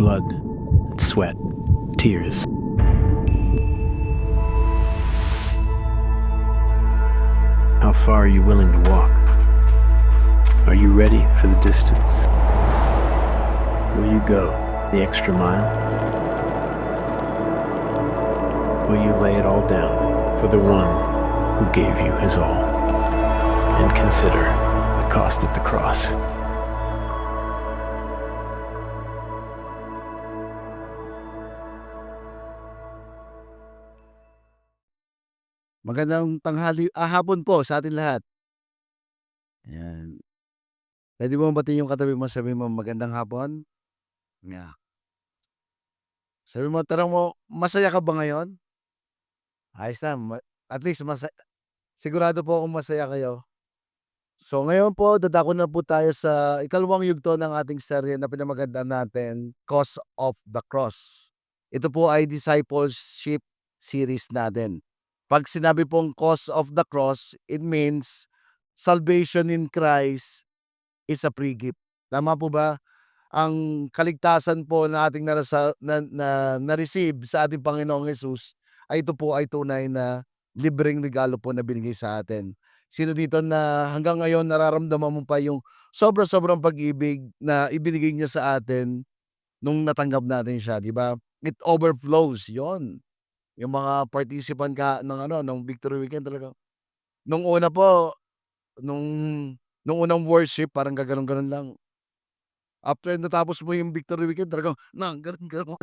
blood, sweat, tears. How far are you willing to walk? Are you ready for the distance? Will you go the extra mile? Will you lay it all down for the one who gave you his all? And consider the cost of the cross. Magandang hapon po sa ating lahat. Ayan. Puwede mo batiin yung katabi mo, sabihin mo, "Magandang hapon." Yeah. Sabihin mo, tanong mo, "Masaya ka ba ngayon?" Ayos na, at least sigurado po akong masaya kayo. So ngayon po, dadako na po tayo sa ikalawang yugto ng ating serye na pinamaganda natin, Cause of the Cross. Ito po ay discipleship series natin. 'Pag sinabi pong cause of the cross, it means salvation in Christ is a free gift. Tama po ba? Ang kaligtasan po na ating na-receive sa ating Panginoong Hesus ay ito po ay tunay na libreng regalo po na binigay sa atin. Sino dito na hanggang ngayon nararamdaman mo pa yung sobra-sobrang pag-ibig na ibinigay niya sa atin nung natanggap natin siya, 'di ba? It overflows, 'yon. Yung mga participant ng Victory Weekend talagang nung una po, nung unang worship parang gaganon-ganon lang. After natapos mo yung Victory Weekend talagang gano'n-gano'n.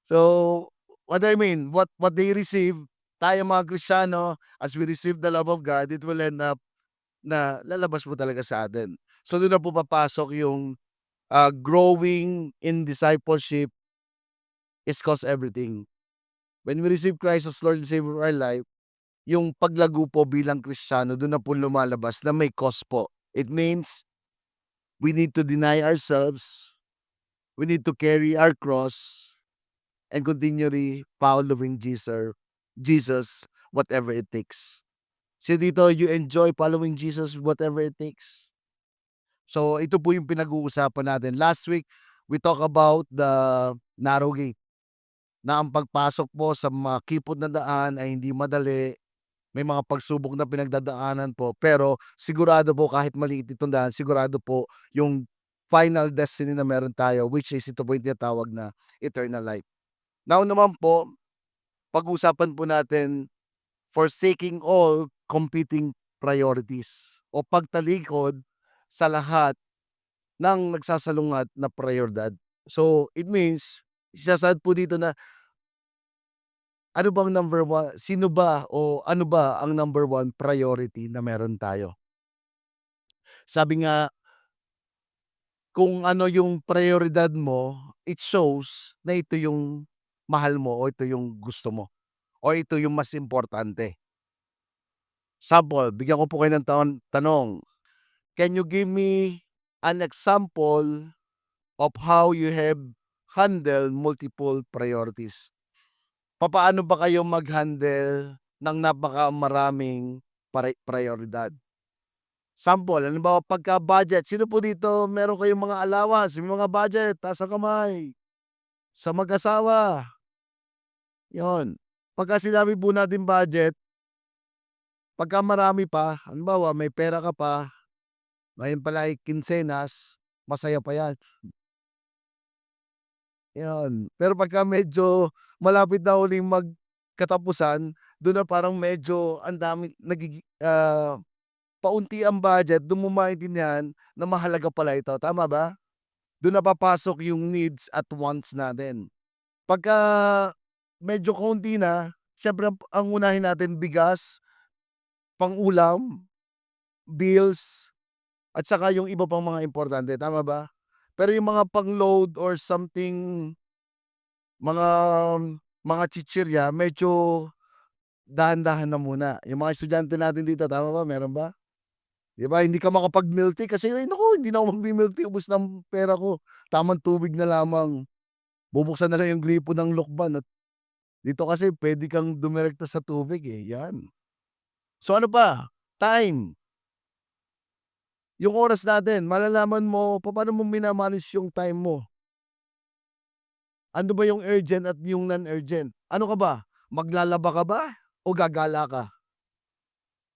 So, what I mean, what they receive, tayo mga Kristiyano, as we receive the love of God, it will end up na lalabas mo talaga sa atin. So, dun na po papasok yung, growing in discipleship is cost everything. When we receive Christ as Lord and Savior of our life, yung paglago po bilang Kristiyano dun na po lumalabas na may cost po. It means we need to deny ourselves, we need to carry our cross, and continually following Jesus whatever it takes. So dito, you enjoy following Jesus whatever it takes. So ito po yung pinag-uusapan natin. Last week, we talk about the narrow gate, na ang pagpasok po sa makipot na daan ay hindi madali. May mga pagsubok na pinagdadaanan po, pero sigurado po kahit maliit itong daan, sigurado po yung final destiny na meron tayo, which is ito po yung tinatawag na eternal life. Now naman po, pag-usapan po natin forsaking all competing priorities o pagtalikod sa lahat ng nagsasalungat na prayoridad. So, it means, isasaad po dito na ano bang number one, sino ba o ano ba ang number one priority na meron tayo? Sabi nga, kung ano yung prayoridad mo, it shows na ito yung mahal mo o ito yung gusto mo o ito yung mas importante. Sample, bigyan ko po kayo ng tanong. Can you give me an example of how you have handled multiple priorities? Papaano ba kayo mag-handle ng napakamaraming prayoridad? Sample, halimbawa pagka-budget, sino po dito meron kayong mga allowance, may mga budget, taas ang kamay. Sa mag-asawa, 'yon. Pagka sinabi po natin budget, pagka marami pa, halimbawa may pera ka pa, ngayon pala ay kinsenas, masaya pa 'yan, 'yon. Pero pagka medyo malapit na huling magkatapusan, do'n na parang medyo ang dami paunti ang budget, do'n mo maintindihan na mahalaga pala ito, tama ba? Do'n na papasok yung needs at wants natin. Pagka medyo kaunti na, siyempre ang unahin natin bigas, pang-ulam, bills, at saka yung iba pang mga importante, tama ba? Pero yung mga pang-load or something, mga chichirya, medyo dahan-dahan na muna. Yung mga estudyante natin dito, tama ba, meron ba? 'Di ba hindi ka makapag-milk tea kasi, "Ay naku, hindi na ako magmi-milk tea, ubos na ang pera ko, tamang tubig na lamang." Bubuksan na lang yung gripo ng lokban at dito kasi puwede kang dumirekta sa tubig, eh, 'yan. So ano pa, time. Yung oras natin malalaman mo papaano mo mina-manage yung time mo. Ano ba yung urgent at yung non-urgent? Ano ka ba, maglalaba ka ba o gagala ka?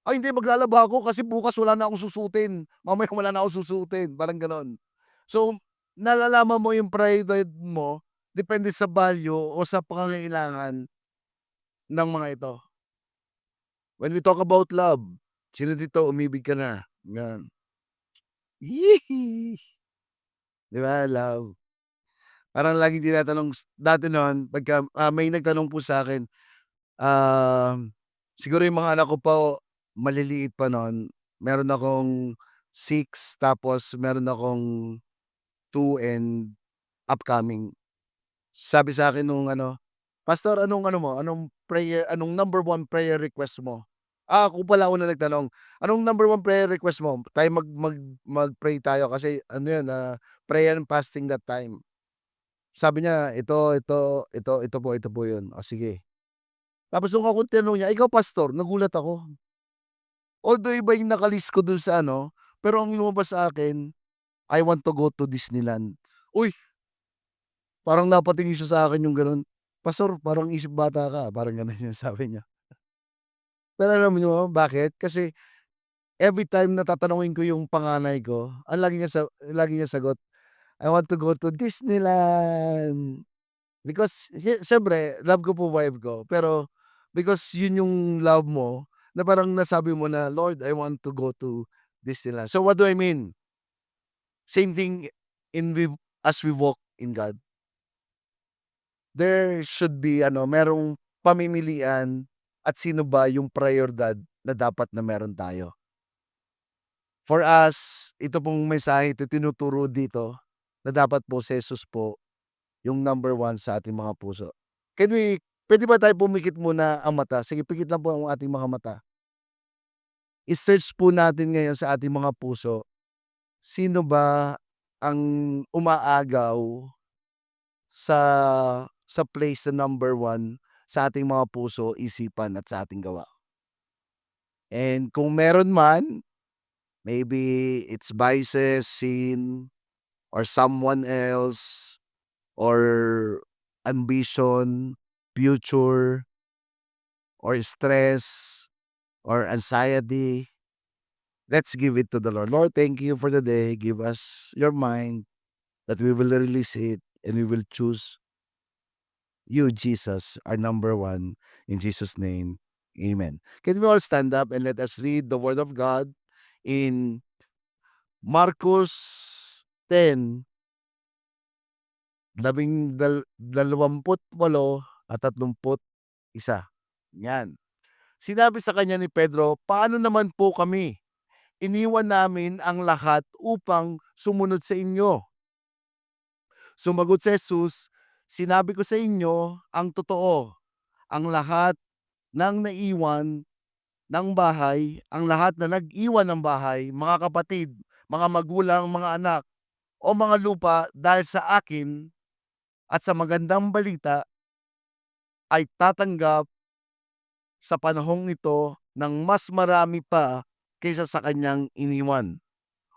"Ay hindi, maglalaba ako kasi bukas wala na akong susuotin, mamaya wala na akong susuotin." Parang gano'n. So, nalalaman mo yung prioridad mo depende sa value o sa pangangailangan ng mga ito. When we talk about love, sino dito umibig ka na? Yan. Yee! 'Di ba, love? Parang laging tinatanong dati no'n pagka, may nagtanong po sa'kin, siguro yung mga anak ko pa maliliit pa no'n, meron akong 6 tapos meron akong 2 and upcoming. Sabi sa'kin nung ano, "Pastor, anong ano mo, anong number one prayer request mo?" Ako pala una nagtanong, "Anong number one prayer request mo?" Tayo mag-pray tayo kasi ano 'yun, prayer and fasting that time. Sabi niya, ito po 'yun." "O sige." Tapos nung ako tinanong niya, "Ikaw pastor?" Nagulat ako. Although iba yung naka-list ko dun sa ano, pero ang lumabas sa akin, "I want to go to Disneyland." Uy, parang napatingin siya sa'kin yung gano'n, "Pastor, parang isip bata ka, parang gano'n yung sabi niya. Pero alam niyo bakit? Kasi every time na tatanungin ko yung panganay ko, ang lagi niya sagot, "I want to go to Disneyland." Because siyempre love ko po wife ko, pero because yun yung love mo na parang nasabi mo na, "Lord, I want to go to Disneyland." So what do I mean? Same thing as we walk in God. There should be ano, merong pamimilian at sino ba yung prayoridad na dapat na meron tayo. For us, ito pong mensahe ito tinuturo dito na dapat po si Jesus po yung number one sa ating mga puso. Puwede ba tayo pumikit muna ang mata? Sige, pikit lang po ang ating mga mata. I-search po natin ngayon sa ating mga puso, sino ba ang umaagaw sa place na number one sa ating mga puso, isipan at sa ating gawa. And kung meron man, maybe it's vices, sin, or someone else, or ambition, future, or stress, or anxiety, let's give it to the Lord. Lord, thank you for the day. Give us your mind that we will release it and we will choose you, Jesus, our number one. In Jesus' name, amen. Can we all stand up and let us read the word of God in Marcos 10, 28 at 31. Yan. Sinabi sa kanya ni Pedro, "Paano naman po kami? Iniwan namin ang lahat upang sumunod sa inyo." Sumagot si Jesus, "Sinabi ko sa inyo ang totoo, ang lahat ng naiwan ng bahay, ang lahat na nag-iwan ng bahay, mga kapatid, mga magulang, mga anak, o mga lupa dahil sa akin at sa magandang balita ay tatanggap sa panahong ito ng mas marami pa kaysa sa kanyang iniwan."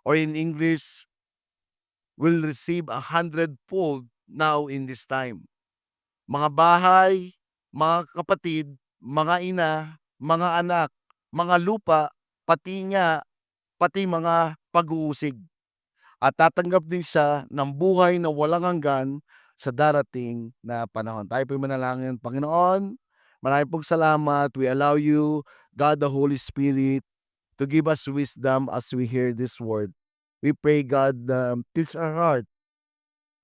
Or in English, will receive 100-fold now in this time. Mga bahay, mga kapatid, mga ina, mga anak, mga lupa, pati mga pag-uusig. At tatanggap din siya ng buhay na walang hanggan sa darating na panahon. Tayo po'y manalangin. Panginoon, marami pong salamat. We allow you, God the Holy Spirit, to give us wisdom as we hear this word. We pray, God, teach our heart,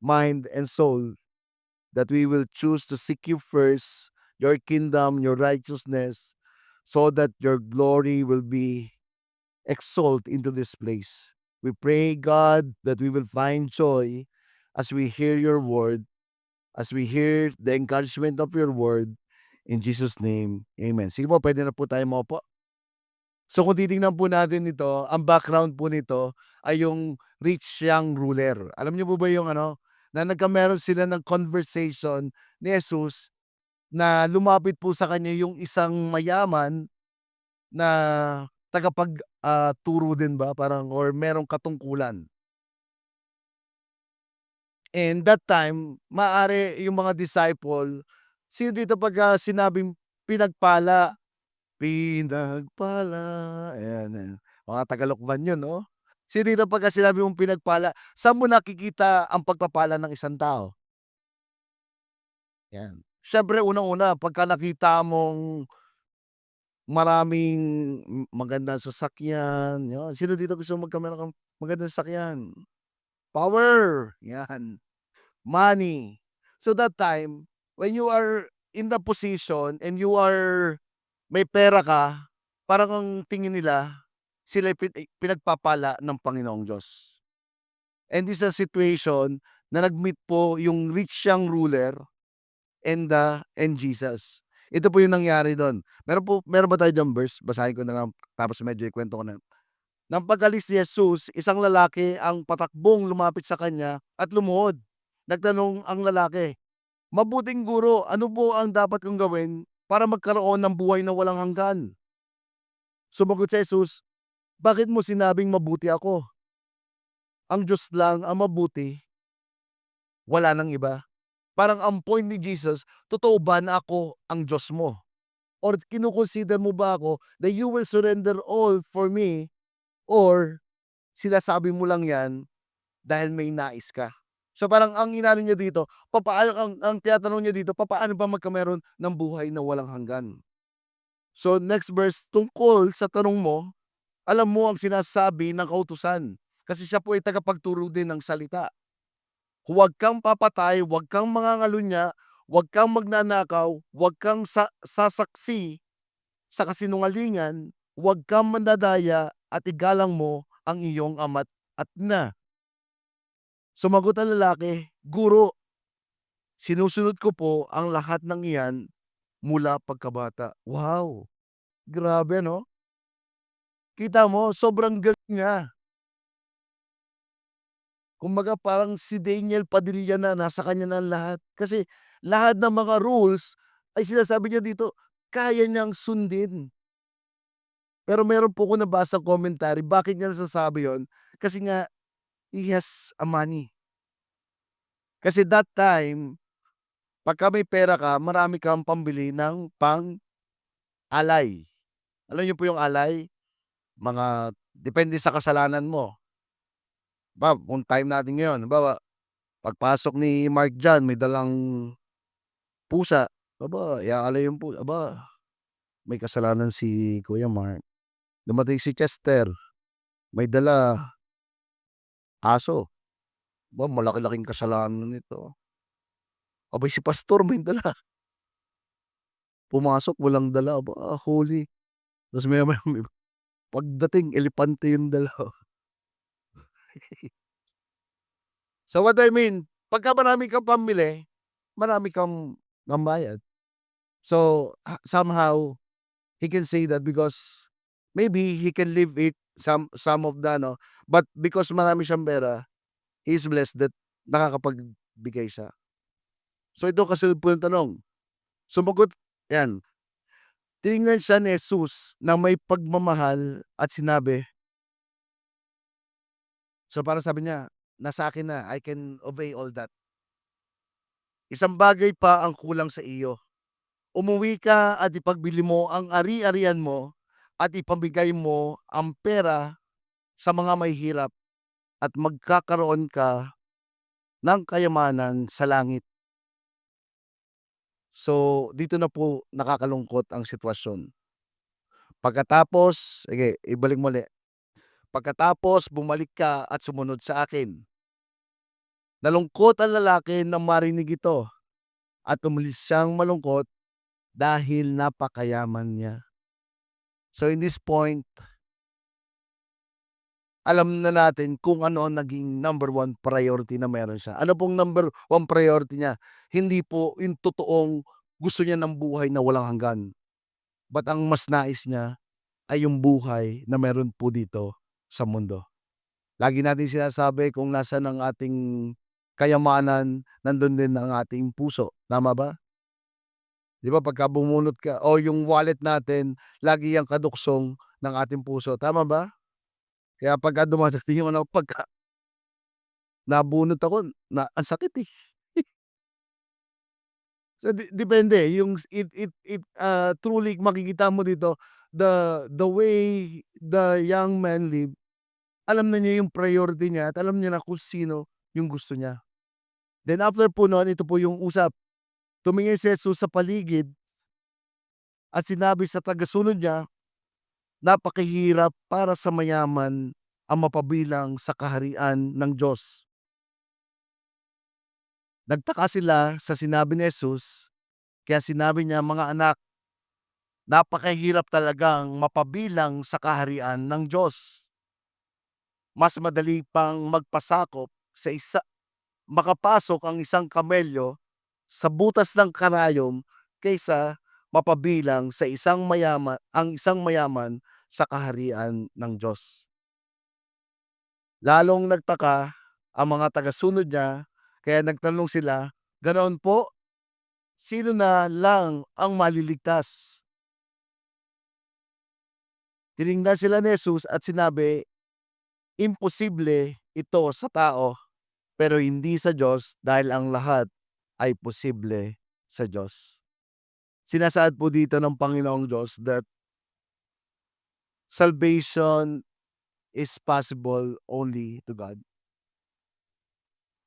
mind, and soul that we will choose to seek you first, your kingdom, your righteousness, so that your glory will be exalted into this place. We pray, God, that we will find joy as we hear your word, as we hear the encouragement of your word. In Jesus' name, amen. Sige po, pwede na po tayo maupo. So kung titingnan po natin ito, ang background po nito ay yung rich young ruler. Alam niyo po ba yung ano, na nagkameron sila ng conversation ni Jesus na lumapit po sa kanya yung isang mayaman na turo din ba parang or merong katungkulan. And that time, maaari yung mga disciple, sino dito pagka sinabing pinagpala? Pinagpala, ayan, ayan. Mga Tagalokban yun 'no? Sino dito pagka sinabi mong pinagpala, saan mo nakikita ang pagpapala ng isang tao? Yan. Siyempre unang-una pagka nakita mong maraming magandang sasakyan, yun. Sino dito gusto magkameron ng magandang sasakyan? Power, yan. Money. So that time, when you are in the position and you are may pera ka, parang ang tingin nila, sila'y pinagpapala ng Panginoong Diyos. And this is a situation na nag-meet po yung rich young ruler and Jesus. Ito po yung nangyari do'n. Meron ba tayo diyang verse? Basahin ko na lang tapos medyo ikwento ko na. Nang pag-alis ni Jesus, isang lalaki ang patakbong lumapit sa kanya at lumuhod. Nagtanong ang lalaki, "Mabuting guro, ano po ang dapat kong gawin para magkaroon ng buhay na walang hanggan?" Sumagot si Jesus, "Bakit mo sinabing mabuti ako? Ang Diyos lang ang mabuti, wala nang iba." Parang ang point ni Jesus, totoo ba na ako ang Diyos mo? Or kino-consider mo ba ako that you will surrender all for me, or sinasabi mo lang 'yan dahil may nais ka? So parang ang inano niya dito, papaano ang tinatanong niya dito, papaano ba magkameron ng buhay na walang hanggan? So next verse, tungkol sa tanong mo, alam mo ang sinasabi ng kautusan, kasi siya po ay tagapagturo din ng salita. Huwag kang papatay, huwag kang mangangalunya, huwag kang magnanakaw, huwag kang sasaksi sa kasinungalingan, huwag kang mandadaya, at igalang mo ang iyong ama't at ina. Sumagot ang lalaki, "Guro, sinusunod ko po ang lahat ng iyan mula pagkabata." Wow! Grabe 'no? Kita mo sobrang galing niya. Kumbaga parang si Daniel Padilla na, nasa kanya na ang lahat. Kasi lahat ng mga rules ay sinasabi niya dito, kaya niyang sundin. Pero meron po akong nabasang commentary, bakit niya nasasabi yun? Kasi nga, he has a money. Kasi that time, pagka may pera ka, marami kang pambili ng pang-alay. Alam niyo po yung alay? Mga depende sa kasalanan mo. Kung time natin ngayon, halimbawa, pagpasok ni Mark diyan may dalang pusa, aba, iaalay yung pusa, aba, may kasalanan si Kuya Mark. Dumating si Chester, may dala aso, aba, malaki-laking kasalanan nito. Abay, si pastor may dala, pumasok walang dala, aba, holy. Tapos maya-maya pagdating elepante yung dala. So what I mean, pagka marami kang pambili, marami kang pambayad. So somehow he can say that because maybe he can live it some of the ano, but because marami siyang pera, he is blessed that nakakapagbigay siya. So ito kasunod po yung tanong. Sumagot, yan. Tiningnan siya ni Jesus na may pagmamahal at sinabi, so parang sabi niya, nasa akin na, I can obey all that. Isang bagay pa ang kulang sa iyo. Umuwi ka at ipagbili mo ang ari-arian mo at ipamigay mo ang pera sa mga mahihirap at magkakaroon ka ng kayamanan sa langit. So, dito na po nakakalungkot ang sitwasyon. Pagkatapos, sige, ibalik mo ulit. Pagkatapos bumalik ka at sumunod sa akin. Nalungkot ang lalaki nang marinig ito at umalis siyang malungkot dahil napakayaman niya. So in this point, alam na natin kung ano ang naging number one priority na meron siya. Ano pong number one priority niya? Hindi po yung totoong gusto niya ng buhay na walang hanggan. But ang mas nais niya ay yung buhay na meron po dito sa mundo. Lagi natin sinasabi kung nasaan ang ating kayamanan, nandun din ang ating puso. Tama ba? Di ba pagka bumunot ka o yung wallet natin, lagi yang kaduksong ng ating puso. Tama ba? Kaya pagka dumadating yung ano, nabunot ako na ang sakit, eh. So, depende yung truly makikita mo dito the way the young man live, alam na niya yung priority niya at alam niya na kung sino yung gusto niya. Then after po nun, ito po yung usap, tumingin si Jesus sa paligid at sinabi sa tagasunod niya, "Napakahirap para sa mayaman ang mapabilang sa kaharian ng Diyos." Nagtaka sila sa sinabi ni Jesus, kaya sinabi niya, "Mga anak, napakahirap talagang mapabilang sa kaharian ng Diyos. Mas madali pang magpasakop sa makapasok ang isang kamelyo sa butas ng karayom kaysa mapabilang sa isang mayaman sa kaharian ng Diyos." Lalong nagtaka ang mga tagasunod niya, kaya nagtanong sila, "Ganoon po, sino na lang ang maliligtas?" Tiningnan sila ni Jesus at sinabi, "Imposible ito sa tao, pero hindi sa Diyos dahil ang lahat ay posible sa Diyos." Sinasaad po dito ng Panginoong Diyos that salvation is possible only to God.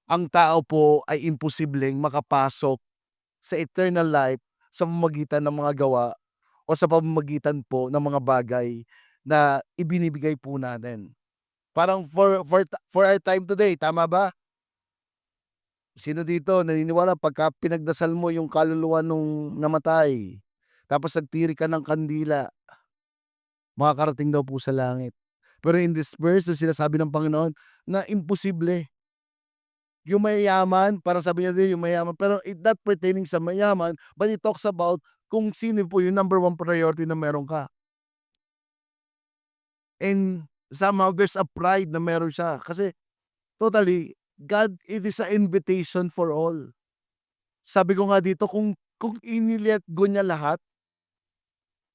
Ang tao po ay imposibleng makapasok sa eternal life sa pamamagitan ng mga gawa o sa pamamagitan po ng mga bagay na ibinibigay po natin. Parang for our time today, tama ba? Sino dito naniniwala pagka pinagdasal mo yung kaluluwa nung namatay, tapos nagtiri ka ng kandila, makakarating daw po sa langit. Pero in this verse, sinasabi ng Panginoon na imposible. Yung mayayaman, parang sabi niya din yung mayaman, pero it not pertaining sa mayaman, but it talks about kung sino po yung number one priority na meron ka. And somehow there's a pride na meron siya. Kasi totally, God, it is an invitation for all. Sabi ko nga dito, kung inilet go niya lahat,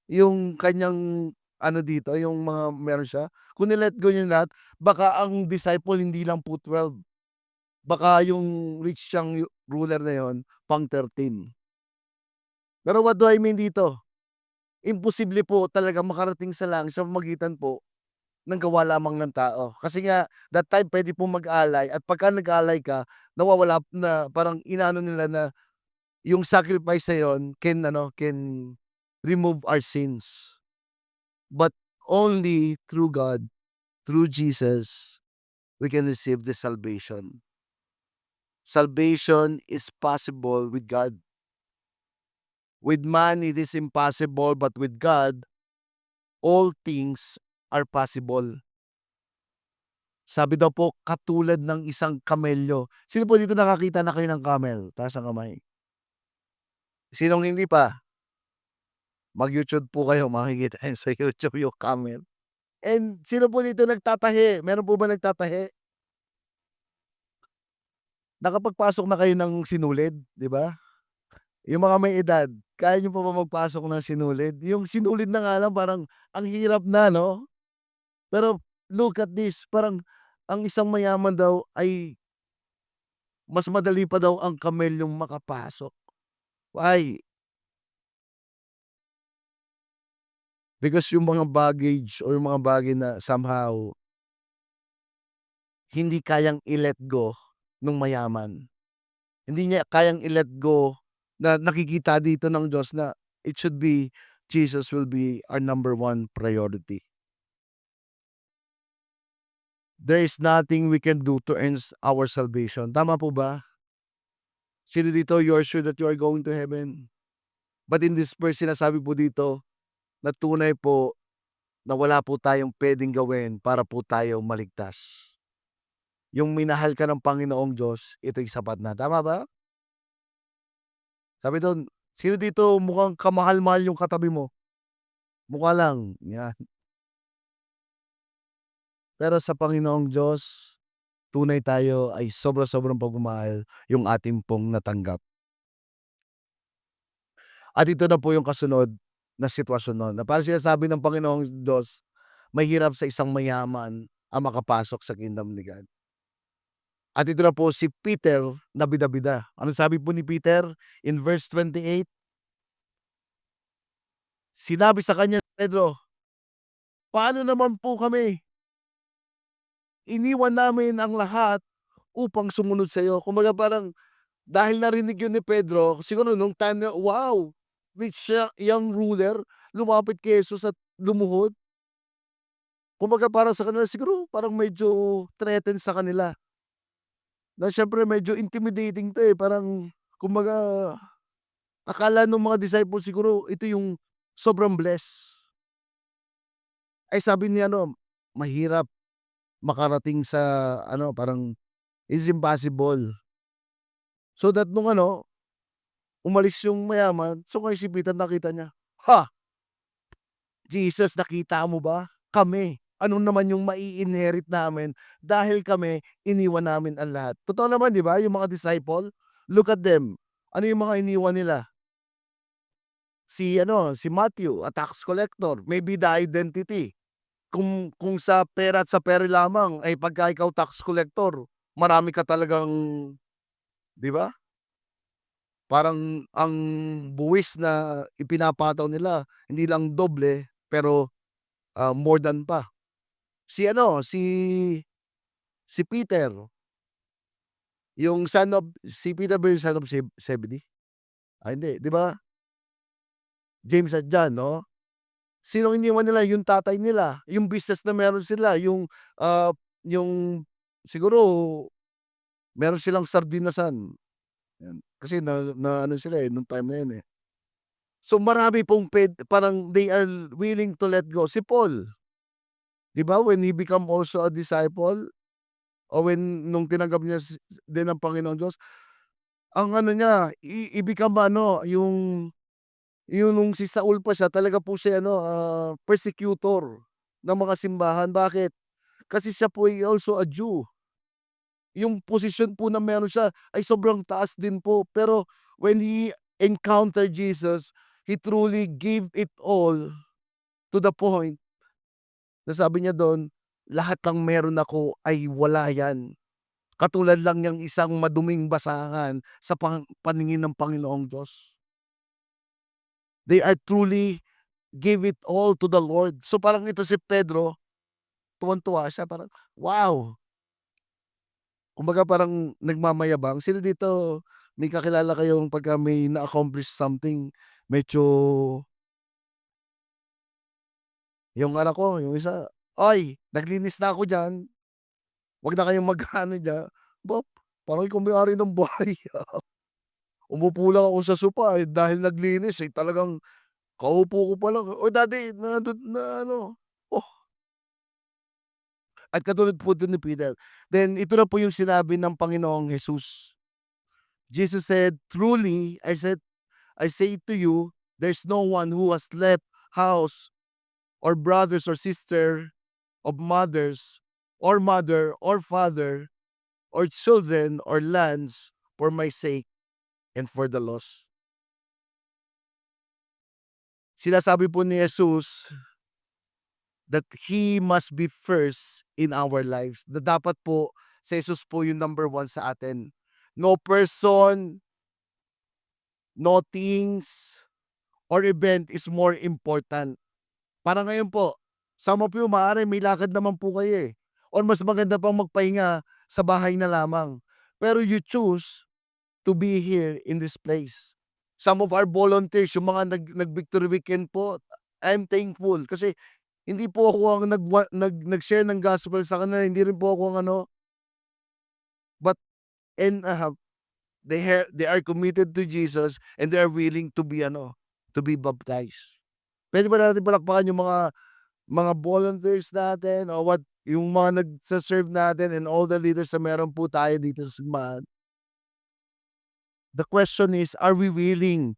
yung kanyang ano dito, yung mga meron siya, kung nilet go niya lahat, baka ang disciple hindi lang po 12. Baka yung rich siyang ruler na yon pang 13. Pero what do I mean dito? Imposible po talaga makarating sa langit sa pamamagitan po ng gawa lamang ng tao. Kasi nga, that time pwede pong mag-alay at pagka nag-alay ka, nawawala na parang inaano nila na yung sacrifice na yun can remove our sins. But only through God, through Jesus, we can receive the salvation. Salvation is possible with God. With man, it is impossible, but with God, all things are possible. Sabi daw po, katulad ng isang kamelyo. Sino po dito nakakita na kayo ng camel? Taas ang kamay. Sinong hindi pa? Mag-YouTube po kayo, makikita niyo sa YouTube yung camel. And sino po dito nagtatahi? Meron po ba nagtatahi? Nakapagpasok na kayo ng sinulid, di ba? Yung mga may edad, kaya niyo pa ba magpasok ng sinulid? Yung sinulid na nga lang parang ang hirap na, no? Pero look at this, parang ang isang mayaman daw ay mas madali pa daw ang kamelyong makapasok. Why? Because yung mga baggage or yung mga bagay na somehow hindi kayang i-let go nung mayaman. Hindi niya kayang i-let go na nakikita dito ng Diyos na it should be Jesus will be our number one priority. There is nothing we can do to earn our salvation. Tama po ba? Sino dito, you are sure that you are going to heaven? But in this verse, sinasabi po dito na tunay po na wala po tayong pwedeng gawin para po tayo maligtas. Yung minahal ka ng Panginoong Diyos, ito'y sapat na. Tama ba? Sabi doon, sino dito mukhang kamahal-mahal yung katabi mo? Mukha lang. Yan. Pero sa Panginoong Diyos, tunay tayo ay sobra-sobrang pagmamahal yung ating pong natanggap. At ito na po yung kasunod na sitwasyon nun. Na parang sinasabi ng Panginoong Diyos, mahirap sa isang mayaman ang makapasok sa kingdom ni God. At ito na po si Peter na bida-bida. Anong sabi po ni Peter in verse 28? Sinabi sa kanya ni Pedro, "Paano naman po kami? Iniwan namin ang lahat upang sumunod sa iyo." Kumbaga parang dahil narinig yun ni Pedro, siguro nung time na, wow, rich young ruler, lumapit kay Jesus at lumuhod. Kumbaga para sa kanila siguro parang medyo threatened sa kanila. Na siyempre medyo intimidating 'to, eh, parang kumbaga akala nung mga disciples siguro ito yung sobrang bless. Ay sabi ni ano, mahirap makarating sa ano, parang it's impossible. So that nung ano, umalis yung mayaman, so ngayon si Peter nakita niya, "Ha! Jesus, nakita mo ba? Kami, ano naman yung mai-inherit namin dahil kami iniwan namin ang lahat." Totoo naman 'di ba, yung mga disciple, look at them. Ano yung mga iniwan nila? Si ano, si Matthew, a tax collector, maybe the identity. Kung sa pera at sa pera lamang ay pagka ikaw tax collector, marami ka talagang 'di ba? Parang ang buwis na ipinapataw nila hindi lang doble pero, more than pa. Si ano, si Peter, yung son of si Peter ba yung son of Zebedee? Hindi, 'di ba? James at John 'no? Sinong iniwan nila? Yung tatay nila, yung business na meron sila, yung siguro meron silang sardinasan, yan. Kasi na ano sila, eh, nung time na yun, eh. So, marami pong parang they are willing to let go. Si Paul, 'di ba, when he become also a disciple o when nung tinanggap niya din ang Panginoong Diyos, ang ano niya, i-become ano, yung nung si Saul pa siya talaga po siya ano, persecutor ng mga simbahan. Bakit? Kasi siya po ay also a Jew. Yung posisyon po na meron siya ay sobrang taas din po. Pero when he encountered Jesus, he truly gave it all to the point na sabi niya dun, "Lahat ng meron ako ay wala yan. Katulad lang niyang isang maduming basahan sa paningin ng Panginoong Diyos." They are truly give it all to the Lord. So parang ito si Pedro, tuwang-tuwa siya parang, wow! Kumbaga parang nagmamayabang. Sino dito may kakilala kayong pagka may na-accomplish something medyo yung anak ko, yung isa, "Ay, naglinis na ako diyan, 'wag na kayong mag-aano diyan." Ba, parang ikaw may-ari ng bahay, umupo lang ako sa sopa, eh, dahil naglinis, eh, talagang kaupo ko pa lang, "Oy daddy nandun na ano." Oh, at katulad po dun ni Peter. Then ito na po yung sinabi ng Panginoong Jesus. Jesus said, "Truly, I say to you, there's no one who has left house or brothers or sister of mothers or mother or father or children or lands for my sake and for the lost." Sinasabi po ni Jesus that He must be first in our lives. Na dapat po si Jesus po yung number one sa atin. No person, no things, or event is more important. Para ngayon po, some of you maaaring may lakad naman po kayo, eh, or mas maganda pang magpahinga sa bahay na lamang. Pero you choose to be here in this place. Some of our volunteers, yung mga nag-victory weekend po, I'm thankful kasi hindi po ako ang nag-share ng gospel sa kanila, hindi rin po ako ang ano, but and, they are committed to Jesus and they are willing to be ano, to be baptized. Puwede ba natin palakpakan yung mga volunteers natin o yung mga nagse-serve natin and all the leaders na meron po tayo dito sa simbahan. The question is, are we willing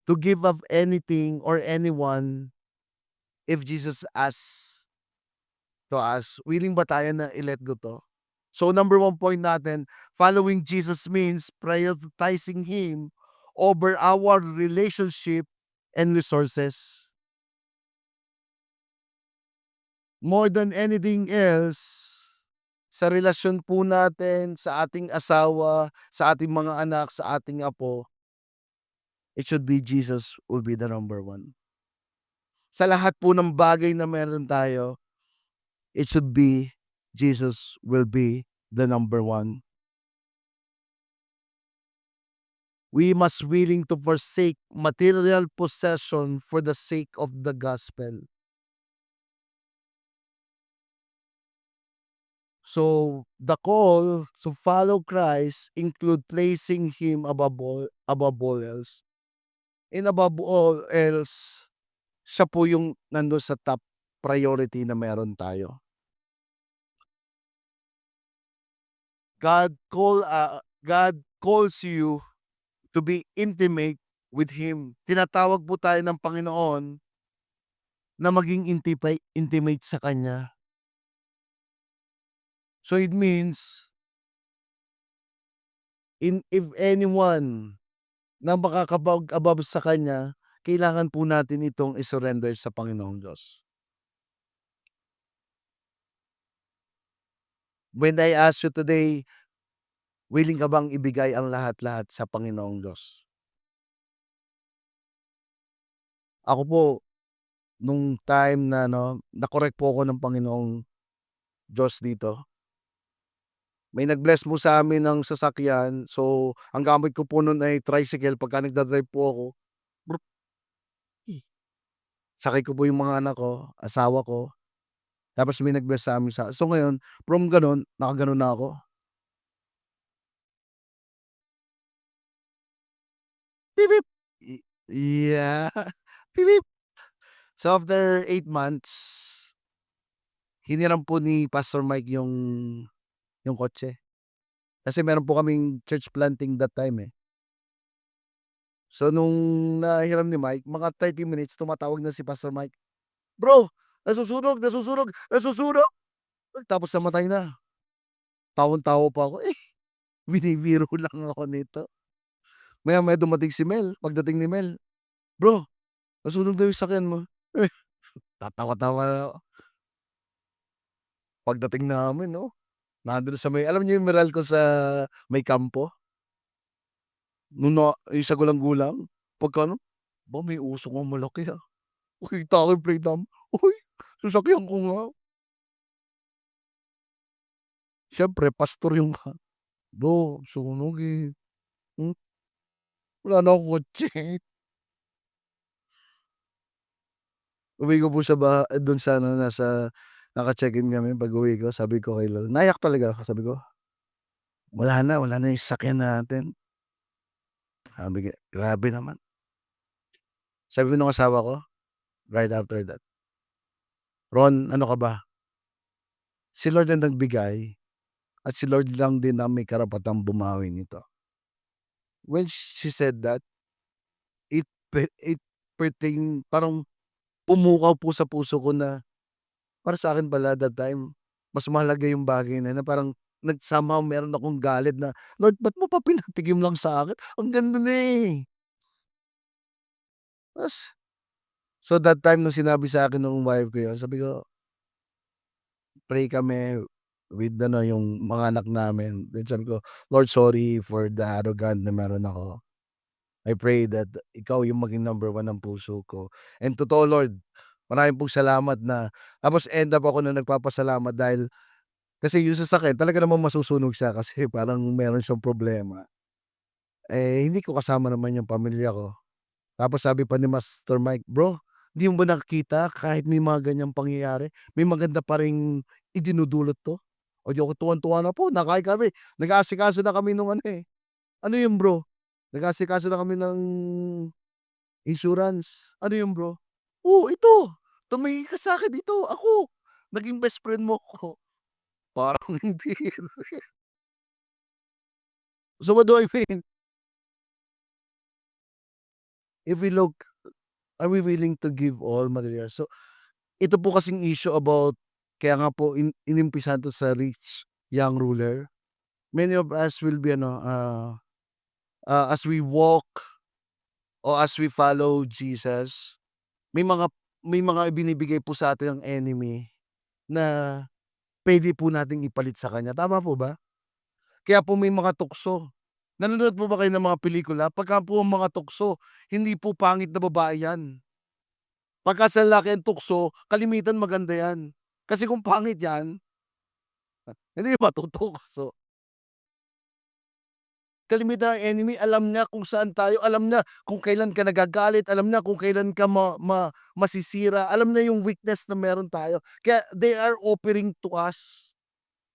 to give up anything or anyone if Jesus asks to us? Willing ba tayo na i-let go 'to? So number one point natin, following Jesus means prioritizing Him over our relationship and resources. More than anything else, sa relasyon po natin, sa ating asawa, sa ating mga anak, sa ating apo, it should be Jesus will be the number one. Sa lahat po ng bagay na meron tayo, it should be Jesus will be the number one. We must willing to forsake material possession for the sake of the gospel. So, the call to follow Christ include placing Him above all else. And above all else, siya po yung nandun sa top priority na meron tayo. God calls you to be intimate with Him. Tinatawag po tayo ng Panginoon na maging intimate sa Kanya. So it means, if anyone na makakapag-above sa Kanya, kailangan po natin itong i-surrender sa Panginoong Diyos. When I ask you today, willing ka bang ibigay ang lahat-lahat sa Panginoong Diyos? Ako po, nung time na na-correct po ako ng Panginoong Diyos dito. May nag-bless po sa amin ng sasakyan. So, ang gamit ko po nun ay tricycle pagka nagda-drive po ako. Sakay ko po yung mga anak ko, asawa ko. Tapos may nag-bless sa amin so ngayon, from gano'n, nakagano'n na ako. Beep, beep. Yeah. Beep, beep. So after 8 months, hiniram po ni Pastor Mike yung kotse. Kasi meron po kaming church planting that time, eh. So nung nahiram ni Mike, mga 30 minutes tumatawag na si Pastor Mike, "Bro, nasusunog, nasusunog, nasusunog!" Tapos namatay na. Tawang-tawa pa ako, binibiro lang ako nito. Maya-maya dumating si Mel, pagdating ni Mel, "Bro, nasunog daw yung sakyan mo." Eh, tatawa-tawa na ako. Pagdating namin nandun sa may alam niyo yung Meralco sa may kampo? Nung yung sa gulang-gulang, pagka may usok ngang malaki, nakita ko yung plate number, uy, sasakyan ko nga. Siyempre pastor yung "Bro, sunog, hmm, wala na akong kotse." Uwi ko po sa dun sa nasa naka-check-in kami pag-uwi ko sabi ko kay Lolo naiyak talaga ako sabi ko, wala na yung sasakyan natin." Sabi niya, "Grabe naman." Sabi nung asawa ko, right after that, "Ron, ano ka ba? Si Lord ang nagbigay at si Lord lang din ang may karapatang bumawi nito." When she said that, it parang pumukaw po sa puso ko na para sa'kin pala that time, mas mahalaga yung bagay na yun na parang somehow meron akong galit na, "Lord, ba't mo pa pinatikim lang sa akin? Ang ganda na, eh." Tas so that time nung sinabi sa'kin nung wife ko yun, sabi ko, pray kami with yung mga anak namin. Then sabi ko, "Lord, sorry for the arrogant na meron ako. I pray that ikaw yung maging number 1 ng puso ko." And totoo Lord, maraming pong salamat na tapos end up ako na nagpapasalamat dahil kasi yung sasakyan talaga namang masusunog siya kasi parang meron siyang problema. Eh, hindi ko kasama naman yung pamilya ko. Tapos sabi pa ni Master Mike, "Bro, di mo ba nakikita kahit may mga ganyang pangyayari, may maganda pa ring idinudulot 'to?" O di ako tuwang-tuwa na po, nakain kami, nag-aasikaso na kami nung "Ano yun bro?" Nag-aasikaso na kami ng insurance. "Ano yun bro?" "Oh, ito, tumingin ka sa'kin, ito ako, naging best friend mo ko." Parang hindi. So what do I mean? If we look, are we willing to give all material? So ito po kasing issue about kaya nga po inimpisahan 'to sa rich young ruler. Many of us will be as we walk o as we follow Jesus, may mga may mga ibinibigay po sa atin ang enemy na puwede po nating ipalit sa kanya, tama po ba? Kaya po may mga tukso. Nanonood po ba kayo ng mga pelikula? Pagka po ang mga tukso, hindi po pangit na babae 'yan. Pagka sa lalaki ang tukso, kalimitan maganda 'yan. Kasi kung pangit 'yan, hindi matutukso. Kalimitan ng enemy alam niya kung saan tayo, alam niya kung kailan ka nagagalit, alam niya kung kailan ka masisira, alam niya yung weakness na meron tayo. Kaya they are offering to us.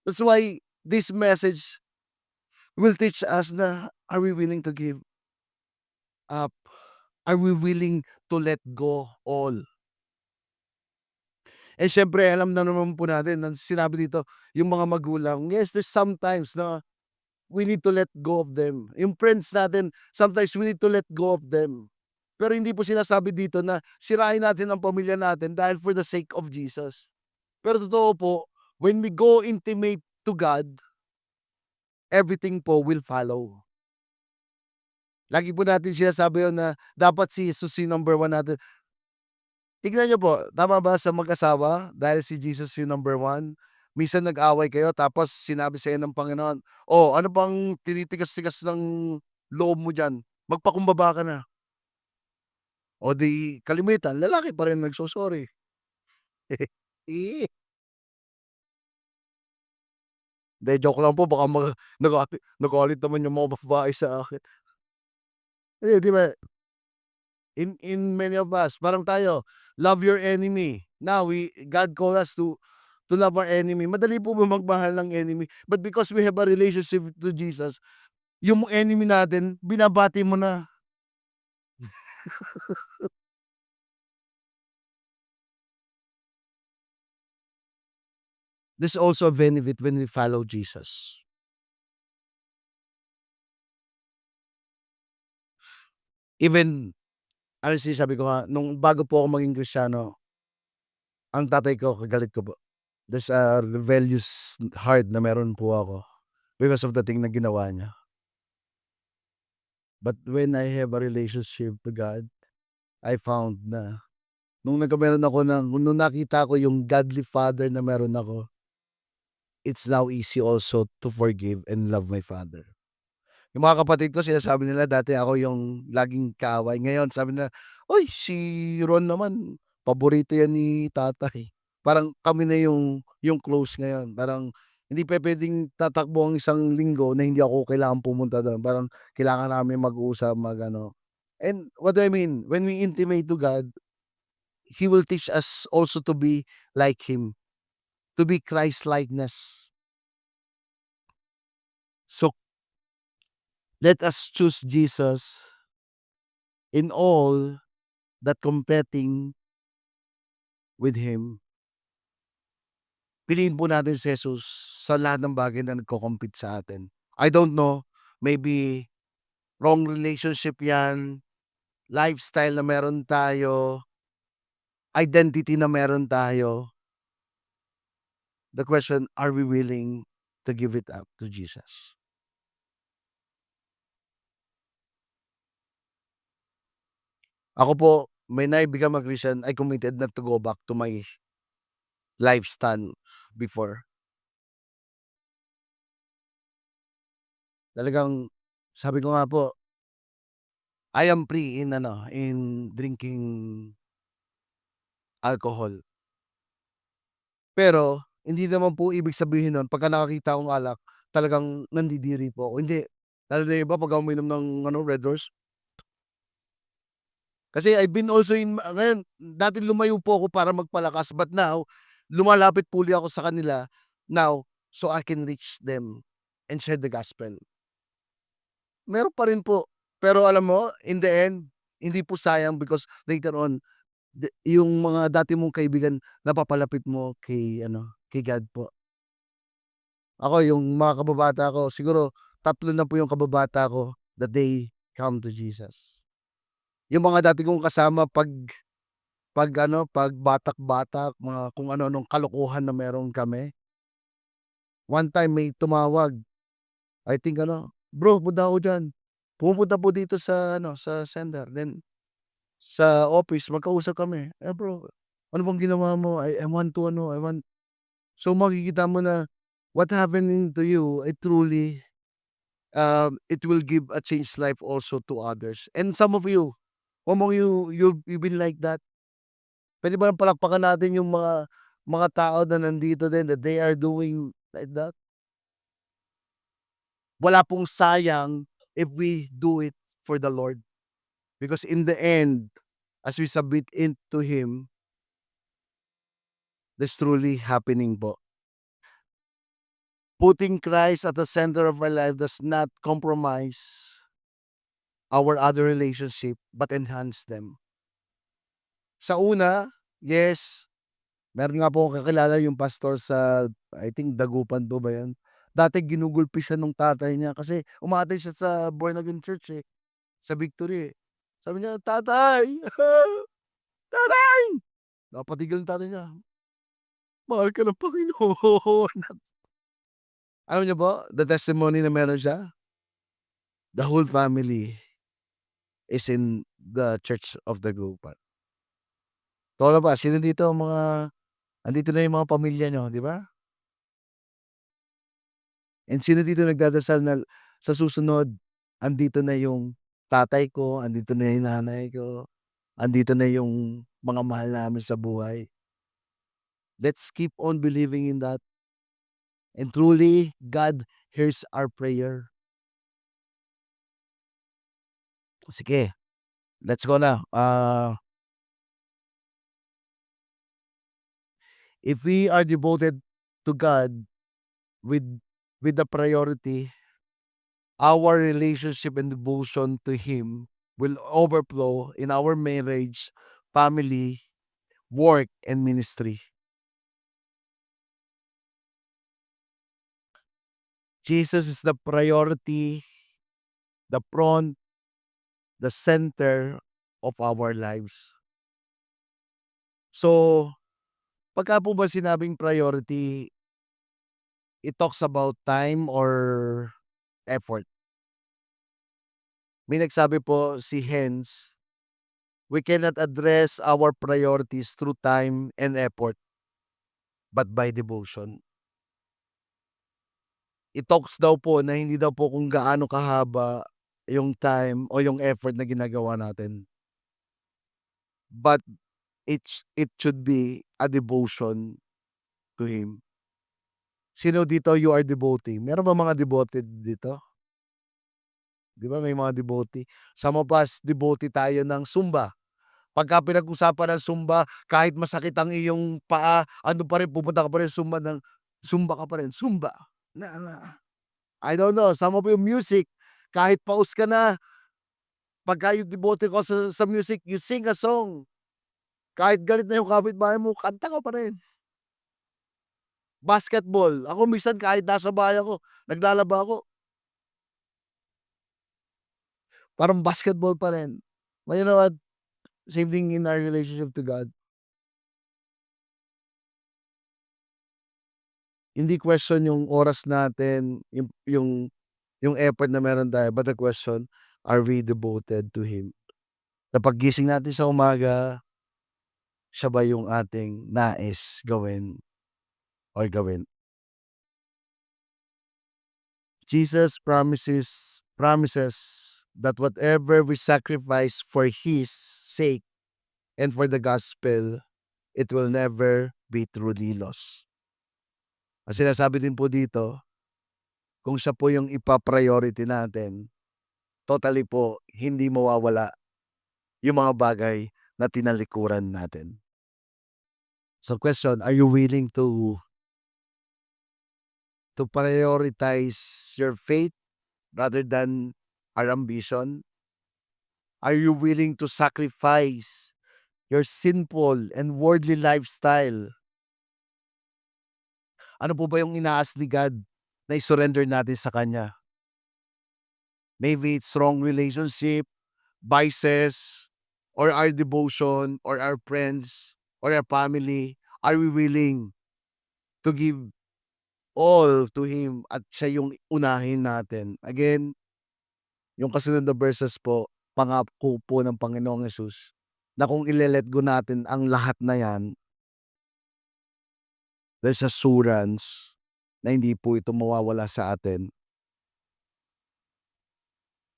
That's why this message will teach us na, are we willing to give up? Are we willing to let go all? Eh, siyempre alam na naman po natin na sinabi dito, yung mga magulang, yes, there's sometimes na we need to let go of them. Yung friends natin, sometimes we need to let go of them. Pero hindi po sinasabi dito na sirain natin ang pamilya natin dahil for the sake of Jesus. Pero totoo po, when we go intimate to God, everything po will follow. Lagi po natin sinasabi yun na dapat si Jesus yung number 1 natin. Tignan niyo po, tama ba sa mag-asawa dahil si Jesus yung number 1? Minsan nag-away kayo tapos sinabi sa'yo ng Panginoon, "Oh, ano bang tinitigas-tigas ng loob mo diyan? Magpakumbaba ka na." O di kalimitan lalaki pa rin nagso-sorry. Eh, Hindi, joke lang po baka nagalit naman yung mga babae sa akin. Hindi, 'di ba, in many of us parang tayo, love your enemy. Now God call us to love our enemy. Madali po ba magmahal ng enemy? But because we have a relationship to Jesus, yung enemy natin binabati mo na. There's also a benefit when we follow Jesus. Even honestly sabi ko nga nung bago po ako maging Kristiyano, ang tatay ko kagalit ko po. There's a rebellious heart na meron po ako because of the thing na ginawa niya. But when I have a relationship to God, I found na nung nung nakita ko yung godly father na meron ako, it's now easy also to forgive and love my father. Yung mga kapatid ko sinasabi nila dati ako yung laging kaaway, ngayon sabi nila, "Uy, si Ron naman paborito yan ni tatay." Parang kami na yung close ngayon, parang hindi pupuwedeng tatakbo ang isang linggo na hindi ako kailangang pumunta dun, parang kailangan namin mag-usap, mag-ano. And what do I mean, when we intimate to God, He will teach us also to be like Him, to be Christ-likeness. So, let us choose Jesus in all that competing with Him. Piliin po natin si Jesus sa lahat ng bagay na nagko-compete sa atin. I don't know, maybe wrong relationship 'yan, lifestyle na meron tayo, identity na meron tayo. The question, are we willing to give it up to Jesus? Ako po, when I become a Christian, I committed not to go back to my lifestyle before. Talagang sabi ko nga po, I am free in in drinking alcohol. Pero hindi naman po ibig sabihin nun pagka nakakita akong alak talagang nandidiri po ako, hindi. Lalo na yung iba pagka uminom ng Red Horse. Kasi I've been also ngayon dati lumayo po ako para magpalakas, but now lumalapit po ako sa kanila now so I can reach them and share the gospel. Meron pa rin po, pero alam mo in the end, hindi po sayang because later on yung mga dati mong kaibigan napapalapit mo kay God po. Ako yung mga kababata ko siguro 3 na po yung kababata ko that they come to Jesus. Yung mga dati kong kasama 'pag batak-batak, mga kung ano-anong kalokohan na meron kami. One time may tumawag, I think "Bro, punta ako diyan." Pumupunta po dito sa sender, then sa office magkausap kami, "Eh, bro, ano bang ginawa mo? I want to I want." So makikita mo na what happening to you, it truly, it will give a changed life also to others. And some of you, among you've been like that. Puwede ba palakpakan natin yung mga tao na nandito din that they are doing like that? Wala pong sayang if we do it for the Lord. Because in the end, as we submit into Him, that's truly happening po. Putting Christ at the center of our life does not compromise our other relationship but enhance them. Sa una, yes, meron nga po akong kakilala yung pastor sa I think Dagupan po ba 'yun? Dati ginugulpi siya nung tatay niya kasi umattend siya sa born again church, eh, sa Victory, eh. Sabi niya, "Tatay, tatay!" Napatigil yung tatay niya, "Mahal ka ng Panginoon." Alam niyo po, the testimony na meron siya, the whole family is in the Church of Dagupan. Ikaw ba, sino dito ang andito na yung mga pamilya niyo, 'di ba? And sino dito nagdadasal na sa susunod, andito na yung tatay ko, andito na yung nanay ko, andito na yung mga mahal namin sa buhay. Let's keep on believing in that. And truly, God hears our prayer. Sige, let's go na. If we are devoted to God with the priority, our relationship and devotion to Him will overflow in our marriage, family, work, and ministry. Jesus is the priority, the front, the center of our lives. So, pagka po ba sinabing priority, it talks about time or effort. May nagsabi po si Hens, we cannot address our priorities through time and effort, but by devotion. It talks daw po na hindi daw po kung gaano kahaba yung time o yung effort na ginagawa natin. But it should be a devotion to Him. Sino dito you are devotee? Meron ba mga devoted dito? 'Di ba may mga devotee? Some of us devotee tayo ng Zumba. Pagka pinag-usapan ng Zumba, kahit masakit ang iyong paa, ano pa rin pupunta ka pa rin Zumba ka pa rin, Zumba. I don't know, some of you music, kahit pause ka na, pagka yung devoted ka sa music, you sing a song. Kahit galit na yung kapitbahay mo, kanta ka pa rin. Basketball, ako minsan kahit nasa bahay ako, naglalaba ako, parang basketball pa rin. But you know what? Same thing in our relationship to God. Hindi question yung oras natin, yung effort na meron tayo, but the question, are we devoted to Him? Na paggising natin sa umaga, siya ba yung ating nais gawin or gawin? Jesus promises that whatever we sacrifice for His sake and for the gospel, it will never be truly lost. Ang sinasabi din po dito, kung siya po yung ipa-priority natin, totally po hindi mawawala yung mga bagay na tinalikuran natin. So question, are you willing to prioritize your faith rather than our ambition? Are you willing to sacrifice your sinful and worldly lifestyle? Ano po ba yung inaas ni God na i-surrender natin sa Kanya? Maybe it's wrong relationship, vices, or our devotion, or our friends, or our family. Are we willing to give all to Him at siya yung unahin natin? Again, yung kasunod na verses po, pangako po ng Panginoong Hesus na kung ile-let go natin ang lahat na yan, there's assurance na hindi po ito mawawala sa atin.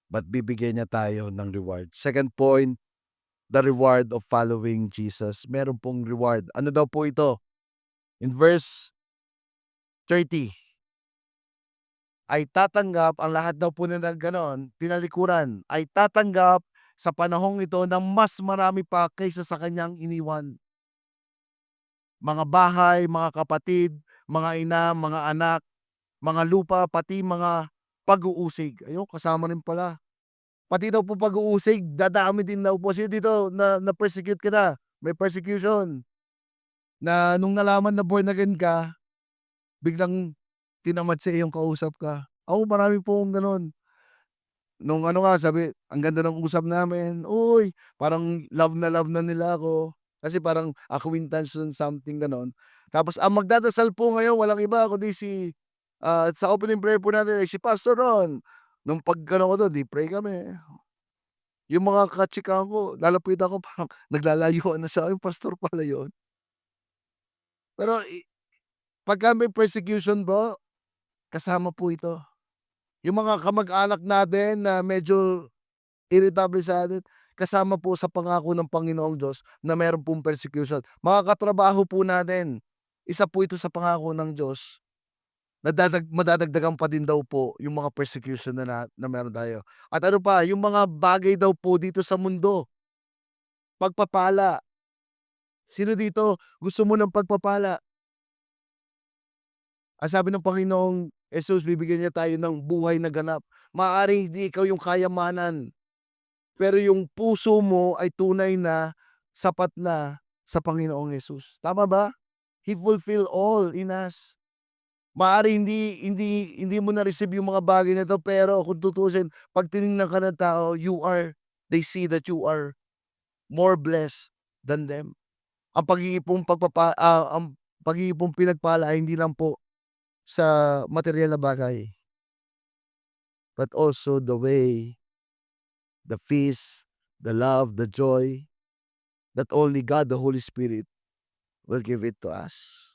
But bibigyan niya tayo ng reward. Second point, the reward of following Jesus. Meron pong reward. Ano daw po ito? In verse 30, ay tatanggap ang lahat daw po na gano'n, tinalikuran, ay tatanggap sa panahong ito ng mas marami pa kaysa sa kanyang iniwan. Mga bahay, mga kapatid, mga ina, mga anak, mga lupa, pati mga pag-uusig. Ayun, kasama rin pala. Pati daw po pag-uusig, dadami din daw po. Sino dito na-persecute ka na? May persecution. Na nung nalaman na born again ka, biglang tinamad sa iyong kausap ka. Ako marami pong gano'n. Nung ano nga sabi, ang ganda ng usap namin, uy, parang love na nila ako. Kasi parang acquaintance and something gano'n. Tapos ang magdadasal po ngayon walang iba kundi sa opening prayer po natin ay si Pastor Ron. Nung pag-ano ko dun, 'di pray kami. Yung mga katsikahan ko lalapitan ko parang naglalayuan na sa akin, pastor pala yun. Pero pagka may persecution po, kasama po ito. Yung mga kamag-anak natin na medyo irritable sa atin, kasama po sa pangako ng Panginoong Diyos na meron pong persecution. Mga katrabaho po natin, isa po ito sa pangako ng Diyos na madadagdagan pa din daw po yung mga persecution na meron tayo. At ano pa, yung mga bagay daw po dito sa mundo, pagpapala. Sino dito gusto mo ng pagpapala? Ang sabi ng Panginoong Jesus, bibigyan niya tayo ng buhay na ganap. Maaaring hindi ikaw yung kayamanan, pero yung puso mo ay tunay na sapat na sa Panginoong Jesus. Tama ba? He fulfill all in us. Maaaring hindi mo na-receive yung mga bagay na 'to, pero kung tutuusin, 'pag tiningnan ka ng tao, they see that you are more blessed than them. Ang pagiging pong pinagpala ay hindi lang po sa materyal na bagay, but also the way, the peace, the love, the joy that only God, the Holy Spirit, will give it to us.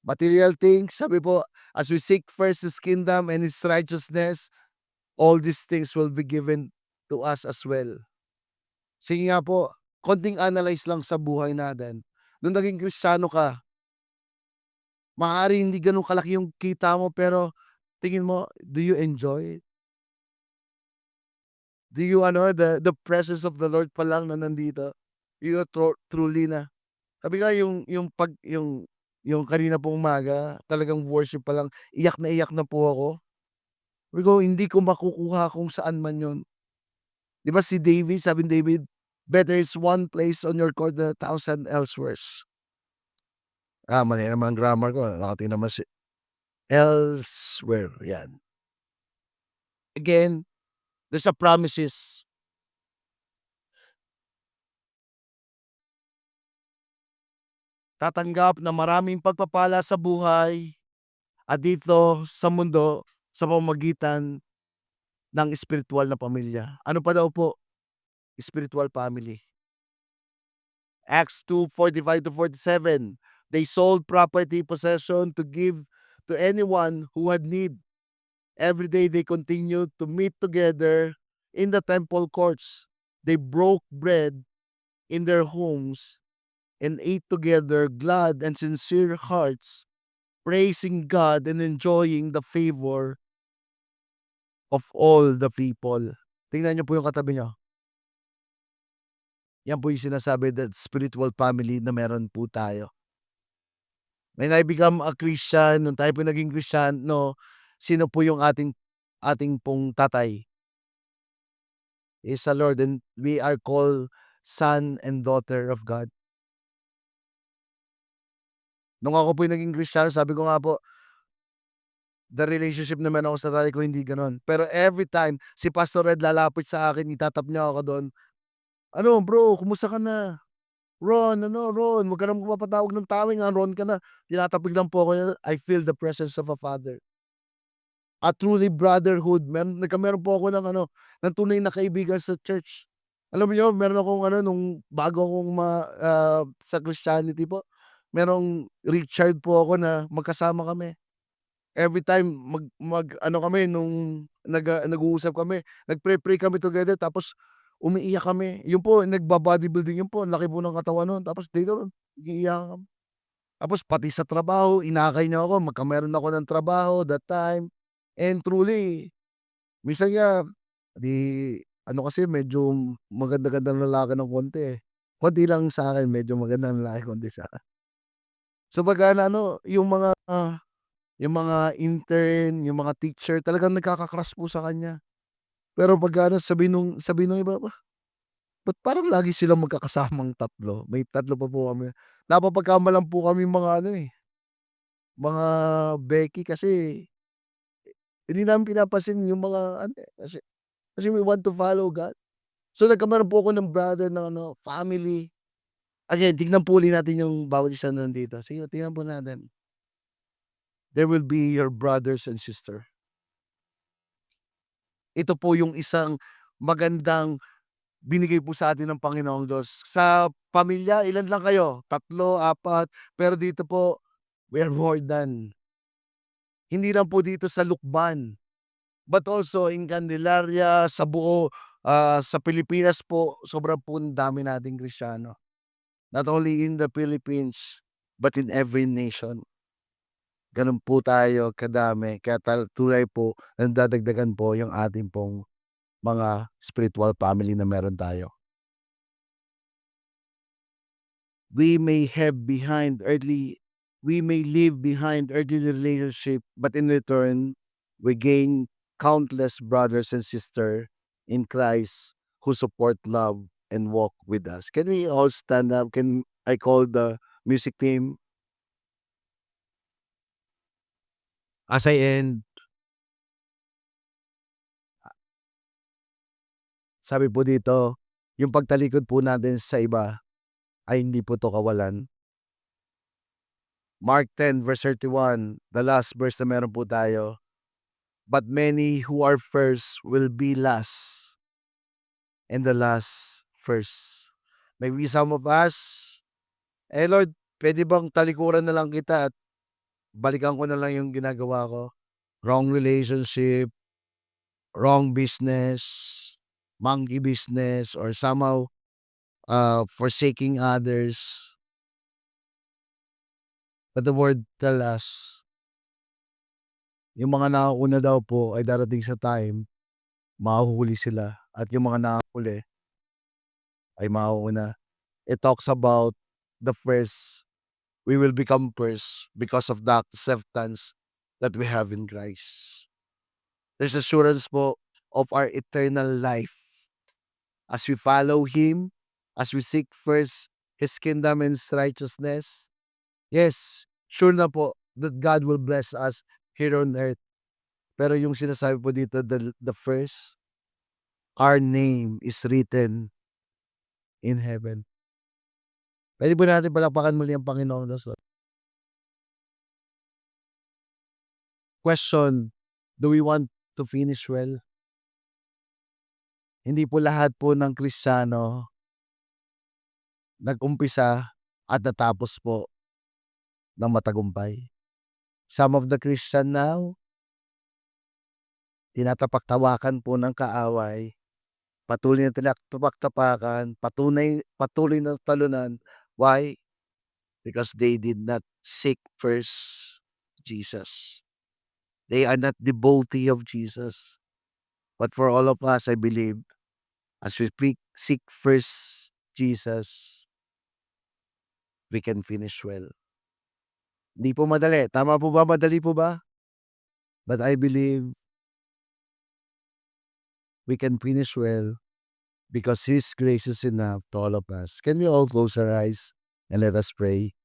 Material things, sabi po, as we seek first His kingdom and His righteousness, all these things will be given to us as well. Sige nga po, konting analyze lang sa buhay natin. Nung naging Kristiyano ka, maaaring hindi ganun kalaki yung kita mo, pero tingin mo, do you enjoy it? Do you the presence of the Lord pa lang na nandito, you truly na sabi nga yung kanina pong umaga, talagang worship pa lang, iyak na po ako. Sabi ko, hindi ko makukuha kung saan man yun. 'Di ba si David, sabi ni David, "Better is one place on your court than 1,000 elsewheres." Mali naman ang grammar ko, nakatingin naman elsewhere, 'yan. Again, there's a promises. Tatanggap na maraming pagpapala sa buhay at dito sa mundo sa pamamagitan ng espirituwal na pamilya. Ano pa daw po? Spiritual family. Acts 2:45-47. They sold property possession to give to anyone who had need. Every day they continued to meet together in the temple courts. They broke bread in their homes and ate together glad and sincere hearts, praising God and enjoying the favor of all the people. Tingnan niyo po yung katabi niyo. Yan po yung sinasabi that spiritual family na meron po tayo. When I become a Christian, nung tayo po naging Kristiyano, sino po yung ating pong tatay? Is the Lord, and we are called son and daughter of God. Nung ako po yung naging Kristiyano, sabi ko nga po, the relationship naman ako sa tatay ko hindi gano'n. Pero every time si Pastor Red lalapit sa akin, itatap niya ako do'n, "Ano bro, kumusta ka na? Ron, Ron, wag ka na magpapatawag ng tawag, Ron ka na." Tinatapik lang po ako niya, I feel the presence of a father. A truly brotherhood, meron po ako ng tunay na kaibigan sa church. Alam mo yun, meron akong nung bago akong sa Christianity po, merong Richard po ako na magkasama kami. Every time ano kami nung nag-uusap kami, nagpre-pray kami together tapos umiiyak kami. Yun po nagbo-bodybuilding yun po, ang laki po ng katawan nun tapos dito nag-iiyakan kami. Tapos pati sa trabaho inakay niya ako, meron ako ng trabaho that time. And truly, minsan nga 'di ano kasi medyo maganda-gandang lalaki ng konti, eh. Konti lang sa'kin medyo magandang lalaki, konti sa'kin. So pagka na ano, yung mga intern, yung mga teacher talagang nagkaka-crush po sa kanya. Pero pagka ano sabi nung iba, ba't parang lagi silang magkakasamang tatlo, may tatlo pa po kami. Napapagkamalan po kaming mga ano, eh, mga Becky kasi hindi namin pinapansin yung mga ano, eh, kasi we want to follow God. So nagkameron po ako ng brother na ano, family. Again, tignan po ulit natin yung bawat isa na nandito. Sige, tignan po natin. There will be your brothers and sister. Ito po yung isang magandang binigay po sa atin ng Panginoong Diyos. Sa pamilya, ilan lang kayo? 3, 4, pero dito po, we are more than. Hindi lang po dito sa Lukban, but also in Candelaria, sa buo, sa Pilipinas po, sobrang po dami nating Kristiyano. Not only in the Philippines, but in every nation. Gano'n po tayo kadami, kaya tunay po nadadagdagan po yung ating pong mga spiritual family na meron tayo. We may leave behind earthly relationship, but in return, we gain countless brothers and sisters in Christ who support, love, and walk with us. Can we all stand up? Can I call the music team? As I end, sabi po dito, yung pagtalikod po natin sa iba ay hindi po 'to kawalan. Mark 10 verse 31, the last verse na meron po tayo. But many who are first will be last, and the last first. Maybe some of us, Lord, pwede bang talikuran na lang kita at balikan ko na lang yung ginagawa ko? Wrong relationship, wrong business, monkey business, or somehow forsaking others. But the word tell us, yung mga nauna daw po ay darating sa time, mahuhuli sila. At yung mga nakahuli ay mauuna. It talks about the first, we will become first because of the acceptance that we have in Christ. There's assurance po of our eternal life as we follow Him, as we seek first His kingdom and His righteousness. Yes, sure na po that God will bless us here on earth. Pero yung sinasabi po dito, the first, our name is written in heaven. Pwede po natin palakpakan muli ang Panginoong Diyos. Question, do we want to finish well? Hindi po lahat po ng Kristiyano nag-umpisa at natapos po ng matagumpay. Some of the Christian now, tinatapak-tawakan po ng kaaway, patuloy na tinatapak-tapakan, patuloy na talunan. Why? Because they did not seek first Jesus. They are not devotee of Jesus. But for all of us, I believe, as we seek first Jesus, we can finish well. Hindi po madali. Tama po ba? Madali po ba? But I believe we can finish well because His grace is enough to all of us. Can we all close our eyes and let us pray?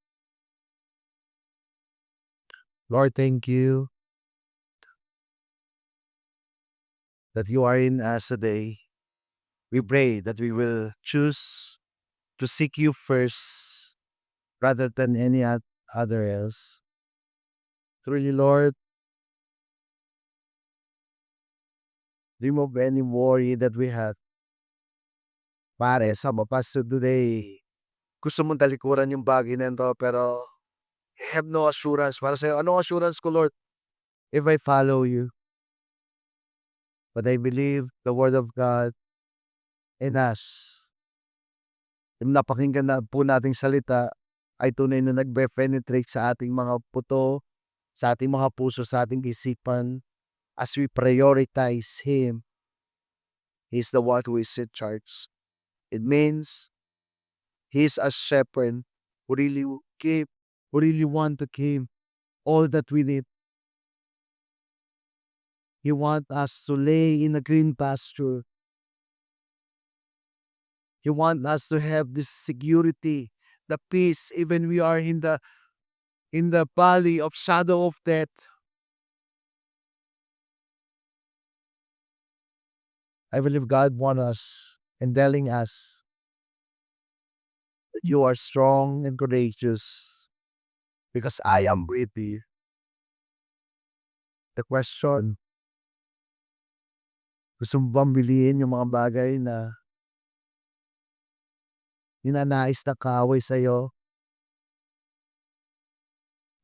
Lord, thank you that you are in us today. We pray that we will choose to seek you first rather than any other else. Truly, Lord, remove any worry that we have. Pare, some of us today, gusto mong talikuran yung bagay na ito, pero I have no assurance para sa'yo. Anong assurance ko, Lord? If I follow you. But I believe the word of God in us. Yung napakinggan na po nating salita ay tunay na nagbe-penetrate sa ating mga puto, sa ating mga puso, sa ating isipan. As we prioritize Him, He's the one who is in charge. It means He's a shepherd who really give, who really want to give all that we need. He want us to lay in a green pasture. He want us to have this security, the peace, even we are in the valley of shadow of death. I believe God want us and telling us that you are strong and courageous because I am with you. The question, gusto mo bang biliin yung mga bagay na ninanais na kaaway sa'yo,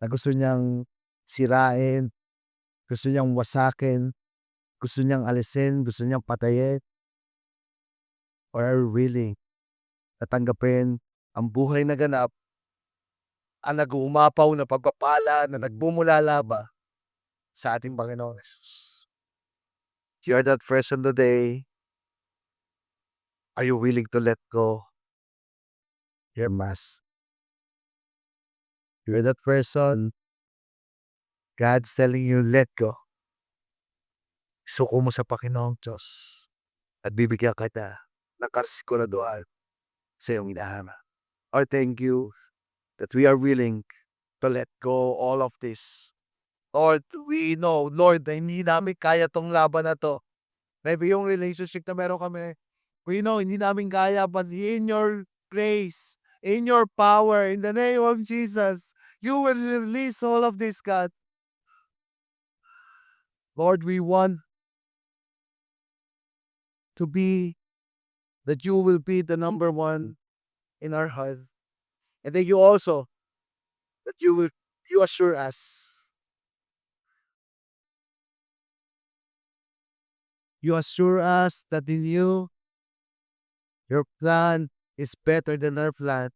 na gusto niyang sirain, gusto niyang wasakin, gusto niyang alisin, gusto niyang patayin? Or are you willing na tanggapin ang buhay na ganap, ang nag-uumapaw na pagpapala na nagbumulalaba sa ating Panginoong Jesus? If you are that person today, are you willing to let go your mask? If you're that person, God's telling you, let go. Suko mo sa Panginoong Diyos at bibigyan kita ng kasiguraduhan sa iyong inahanap. Or thank you that we are willing to let go all of this. Lord, we know, Lord, na hindi namin kaya tong laban na to. Maybe yung relationship na meron kami, we know, hindi namin kaya, but in your grace, in your power, in the name of Jesus, you will release all of this, God. Lord, we want to be, that you will be the number one in our hearts. And then you also, that you assure us. You assure us that in you, your plan is better than our plan.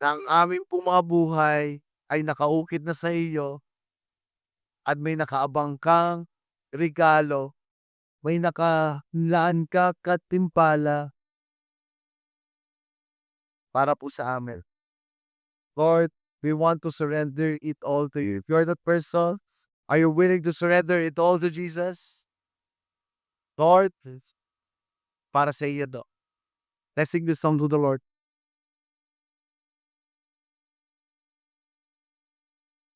Na ang aming pong mga buhay ay nakaukit na sa iyo at may nakaabang kang regalo, may nakalaan ka katimpala para po sa amin. Lord, we want to surrender it all to you. If you're that person, are you willing to surrender it all to Jesus? Lord, para sa iyo to. Let's sing this song to the Lord.